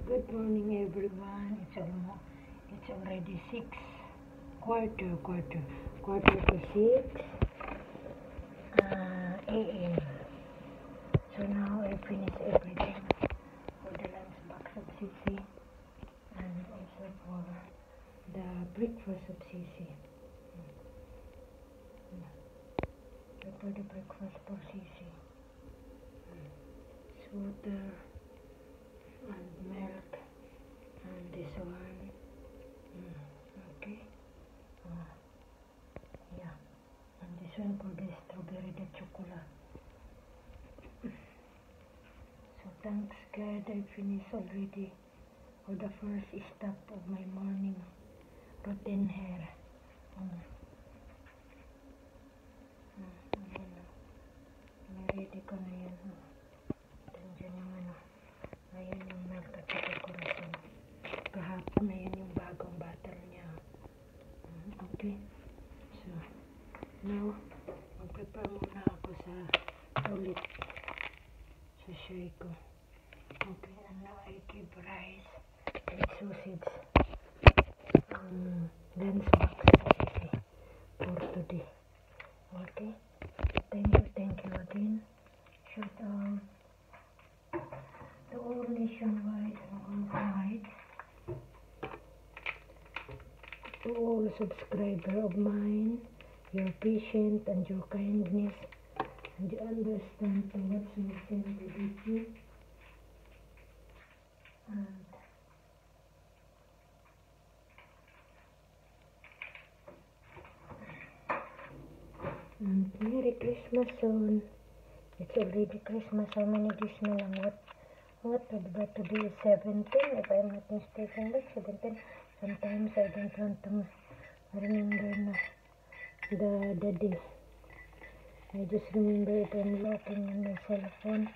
Good morning, everyone. It's already 6 quarter to 6 a.m. So now I finish everything for the lunch box of Sisi and also for the breakfast of Sisi. Prepare the breakfast for Sisi. Water and milk and this one. Okay. Yeah. And this one for the strawberry the chocolate. So thanks God I finished already for the first step of my morning routine here. Ready ko na yan. Diyan yung ayan yung milk at saka corazon. Kahapon na yan yung bagong bottle niya. Okay. So, now, mag-prepare muna ako sa ulit sa shay ko. Okay, and now I give rice and sausage. Lunch box for today. Okay. Thank you again. Shout out to all nationwide and worldwide, to all subscribers of mine, your patience and your kindness and the understand towards me send the video. And Merry Christmas soon. It's already Christmas. How many days na lang? What about today is 17? If I'm not mistaken, like 17. Sometimes I don't want to remember the day. I just remember it when looking on my cell phone,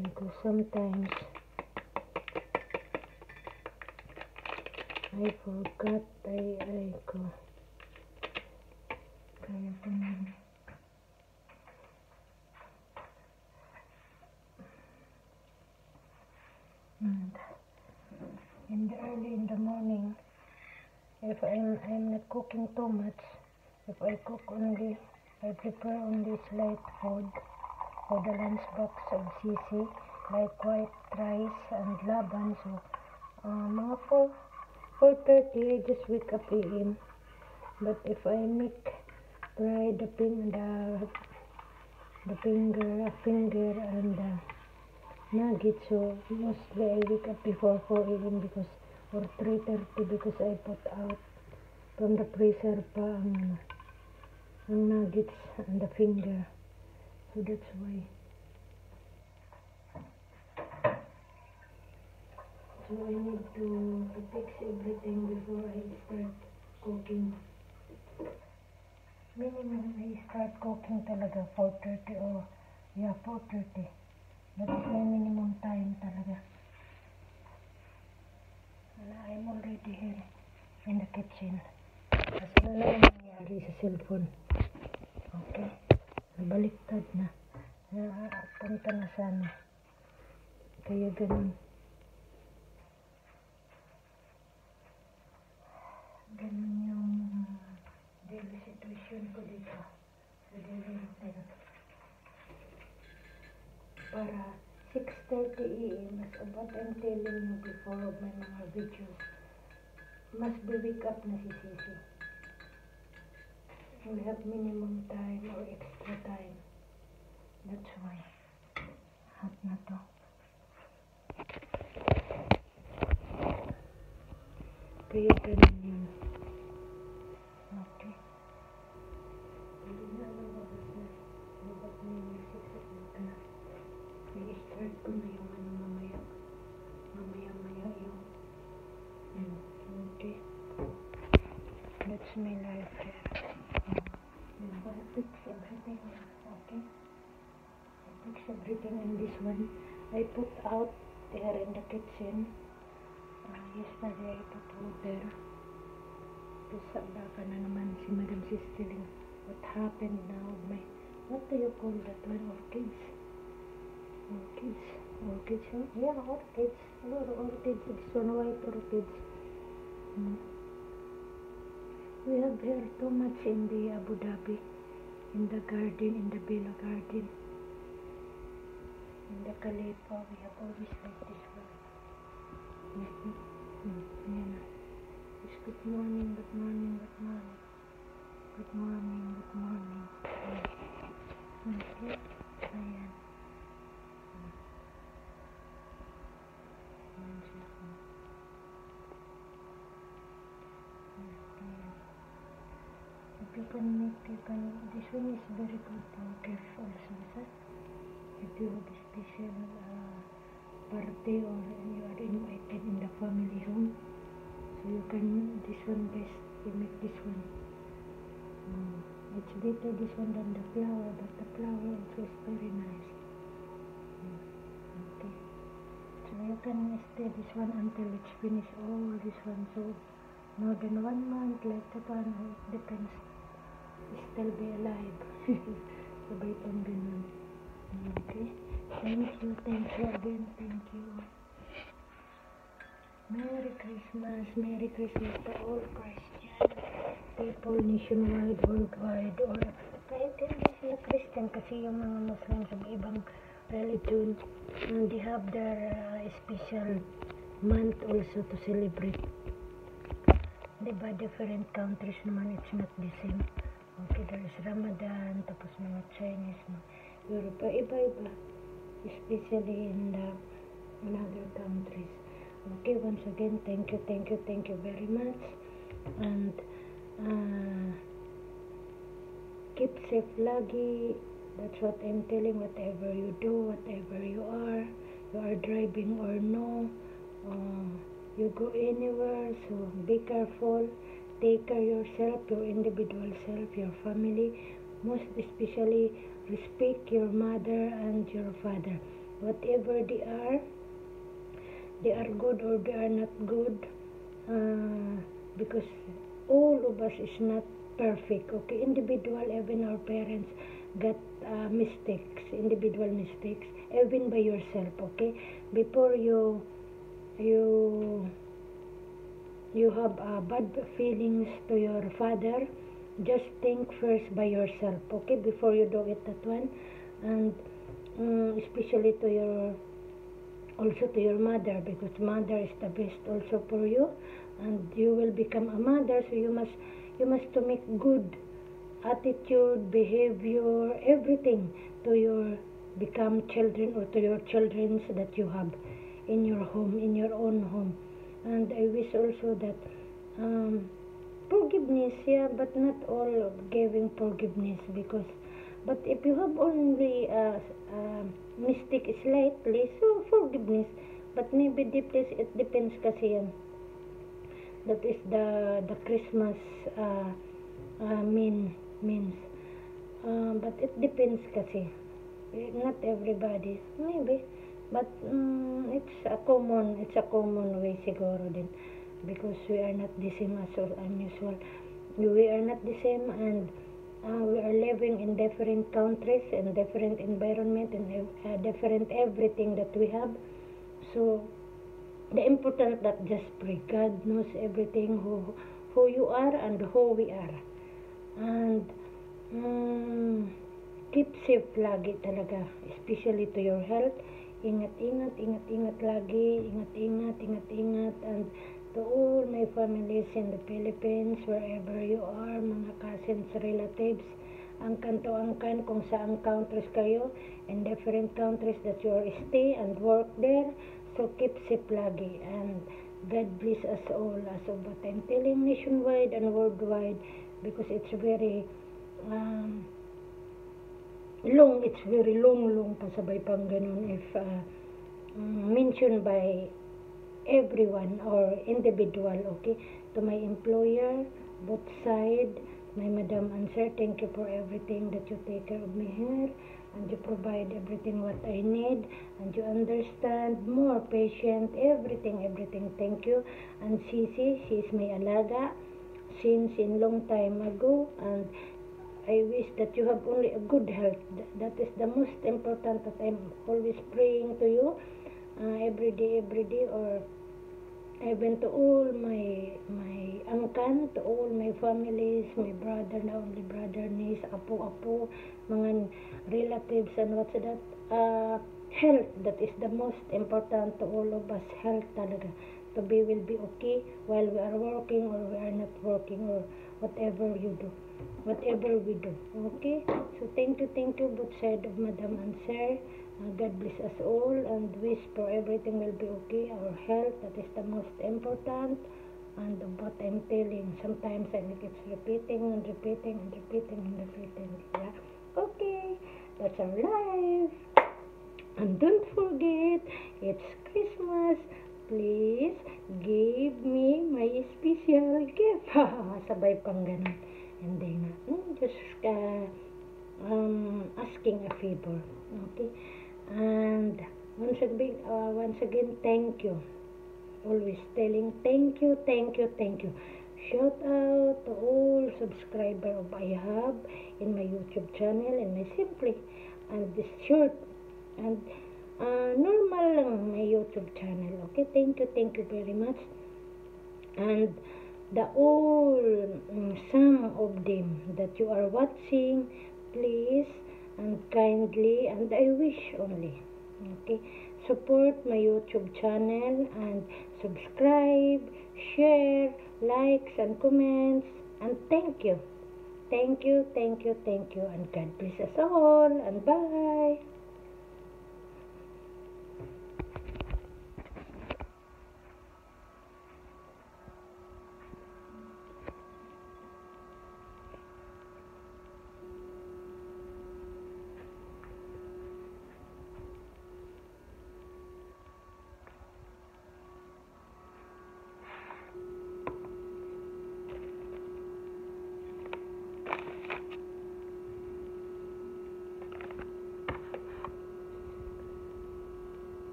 because sometimes I forgot. I go. Kaya po naman. And early in the morning, if I'm not cooking too much, if I cook only, I prepare only slight food for the lunch box of Sisi, like white rice and laban. So, mga 4:30, I just wake up AM. But if I make fry the finger and the nuggets, so mostly I wake up before 4 AM or 3:30 because I put out from the freezer pa ang nuggets and the finger. So that's why. So I need to fix everything before I start cooking. Minimum I start cooking talaga 4:30 or 4:30. That is my minimum time talaga. I'm already here in the kitchen. Kasi na lang nangyari sa cellphone. Okay. Nabaliktad na. Punta na sana. Kaya ganun. Ganun yung daily situation ko dito. Sa daily routine. Para 6:30 AM, as what I'm telling you before of my mga videos, must be wake up na si Sisi. We have minimum time or extra time. That's why. Hot na to. Kaya ganun yun. Okay. Hindi na lumabas na. Lumabas na yung music sa punta. I-start ko na yung mamaya yung okay. That's my life here. I fix everything. Okay. I fix everything in this one. I put out there in the kitchen. Yesterday I put water. Kasi baka na naman si Madam Sisteling. What happened now? What do you call that one? Orchids. Orchids, yeah, orchids. A lot of orchids. This one white orchids. Mm. We have here too much in the Abu Dhabi, in the garden, in the Bella garden, in the Khalifa. We have always like this one. Yeah. Yes, good morning, good morning, good morning. Good morning, good morning. Okay, ayan. Ayan siya. If you can make people, this one is very good to give also, sir. If you have a special party or you are invited in the family home, so you can, this one best, you make this one. It's better this one than the flower, but the flower also is very nice. Okay. So you can stay this one until it's finished, all this one. So more than 1 month, like that one, it depends. Still be alive. Sabay pang ganun. Okay. Thank you again, thank you. Merry Christmas to all Christian people nationwide, worldwide, or kahit hindi sila Christian, kasi yung mga Muslim sa ibang religion, they have their special month also to celebrate. Diba, different countries naman, it's not the same. Okay, there is Ramadan, tapos mga Chinese, Europe, iba-iba, especially in other countries. Okay, once again, thank you very much, and keep safe lagi. That's what I'm telling. Whatever you do, whatever you are driving or no, you go anywhere, so be careful, take care yourself, your individual self, your family, most especially respect your mother and your father, whatever they are good or they are not good, because all of us is not perfect. Okay, individual, even our parents got mistakes, individual mistakes, even by yourself. Okay, before you have bad feelings to your father, just think first by yourself. Okay, before you do it, that one. And especially to your mother, because mother is the best also for you, and you will become a mother, so you must to make good attitude, behavior, everything to your become children or to your children that you have in your home, in your own home. And I wish also that forgiveness, yeah, but not all giving forgiveness, but if you have only mistake slightly, so forgiveness, but maybe it depends kasi yan. That is the Christmas means, but it depends kasi, not everybody, maybe, but it's a common way siguro din, because we are not the same as unusual. We are not the same, and we are living in different countries and different environment and different everything that we have. So the important that just pray. God knows everything, who you are and who we are. And keep safe lagi talaga, especially to your health. Ingat lagi, ingat, and to all my families in the Philippines, wherever you are, mga cousins, relatives, angkan kung saan countries kayo, in different countries that you are stay and work there, so keep safe lagi, and God bless us all, as of what I'm telling, nationwide and worldwide, because it's very long, it's very long pasabay pang ganun, if mentioned by everyone or individual. Okay, to my employer, both side, my madam and sir, thank you for everything that you take care of me here, and you provide everything what I need, and you understand, more patient, everything, thank you. And Sisi, she is my alaga since in long time ago, and I wish that you have only a good health. That is the most important, that I'm always praying to you, every day, or even to all my angkan, to all my families, my brother, na only brother, niece, apo, mga relatives, and what's that, health, that is the most important to all of us, health talaga, to will be okay while we are working or we are not working, or whatever you do, whatever we do, okay? So thank you both side of Madam and Sir. God bless us all, and wish for everything will be okay. Our health, that is the most important. And what I'm telling, sometimes I think it's repeating. Yeah. Okay, that's our life. And don't forget, it's Christmas. Please give me my special gift. Sabay pang ganun. And then, just asking a favor. Okay. And once again, thank you. Always telling thank you. Shout out to all subscriber of I have in my YouTube channel, and my simply and this short and normal lang my YouTube channel. Okay, thank you very much. And the all some of them that you are watching, please and kindly, and I wish only, okay, support my YouTube channel and subscribe, share, likes and comments, and thank you, and God bless us all, and bye.